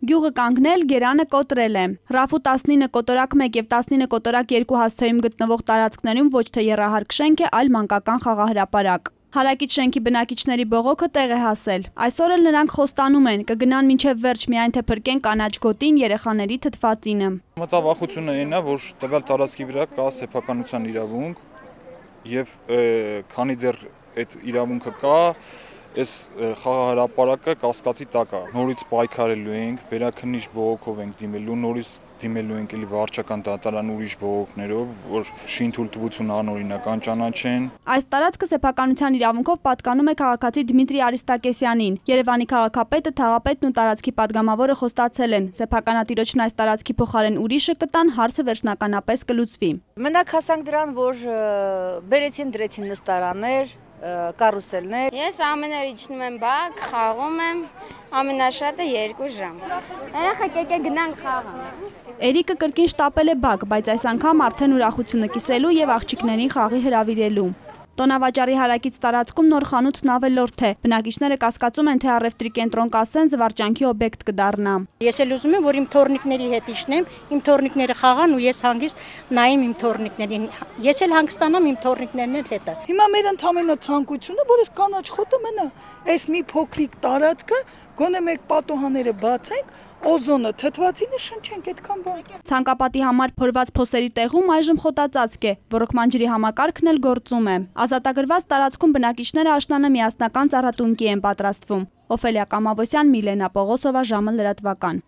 Գյուղը կանգնել, գերանը կոտրել է։ Ռաֆու 19 կոտորակ 1 և 19 կոտորակ 2 հասցեում գտնվող տարածքներում ոչ թե եռահարկ շենք է, այլ մանկական խաղահրապարակ։ Հարակից շենքի բնակիչների բողոքը տեղ է հասել։ Այսօր էլ նրանք խոստանում են, կգնան մինչև վերջ միայն թե փրկեն կանաչ գոտին, երեխաների թթվածինը։ Մտավախությունը այն է, որ տվյալ տարածքի վրա կա սեփականության իրավունք եւ քանի դեռ այդ իրավունքը կա, այս խաղահրապարակը կասկածի տակ է։ Նորից պայքարելու ենք, վերաքննիչ բողոքով ենք դիմելու, նորից դիմելու ենք էլի վարչական դատարան ուրիշ բողոքներով, որ շինթույլտվություն անօրինական ճանաչեն։ Այս տարածքը սեփականության իրավունքով պատկանում է քաղաքացի Դմիտրի Արիստակեսյանին։ Երևանի քաղաքապետը, թաղապետն ու տարածքի падգամավորը խոստացել են, սեփականատիրոջն այս տարածքի փոխարեն ուրիշը կտան, հարցը վերջնականապես կլուծվի։ Մենակ հասանք դրան, որ դրեցին նստարաններ, կարուսելներ։ Ես ամեն օր իջնում եմ բակ, խաղում եմ, ամենաշատը 2 ժամ։ Երեխեք եկեք գնանք խաղանք։ Էրիկը կրկին շտապել է բակ, բայց այս անգամ արդեն ուրախությունը կիսելու եւ աղջիկներին խաղի հրավիրելու։ Տոնավաճառի հարակից տարածքում նոր խանութն ավելորդ է։ Բնակիչները կասկածում են, թե առևտրի կենտրոն կասեն զվարճանքի օբյեկտ կդառնա։ Ես էլ ուզում եմ, որ իմ թորնիկների հետ իջնեմ, իմ թորնիկները խաղան ու ես հանգիստ նայեմ իմ թորնիկներին։ Ես էլ հանգստանամ իմ թորնիկներն էլ հետը։ Հիմա մեր ընդամենը ցանկությունը, որ այս կանաչ խոտը մնա, այս մի փոքրիկ տարածքը գոնե մեր պատոհանները բացենք, օզոնը, թթվածինը շնչենք, այդքան բան։ Ցանկապատի համար փորված փոսերի տեղում այժմ խոտածածկ է, ոռոգման ջրի համակարգն էլ գործում է։ Ազատագրված տարածքում բնակիչները աշնանը միասնական ծառատունկի են պատրաստվում։ Օֆելիա Կամավոսյան, Միլենա Պողոսովա, ժամը լրատվական։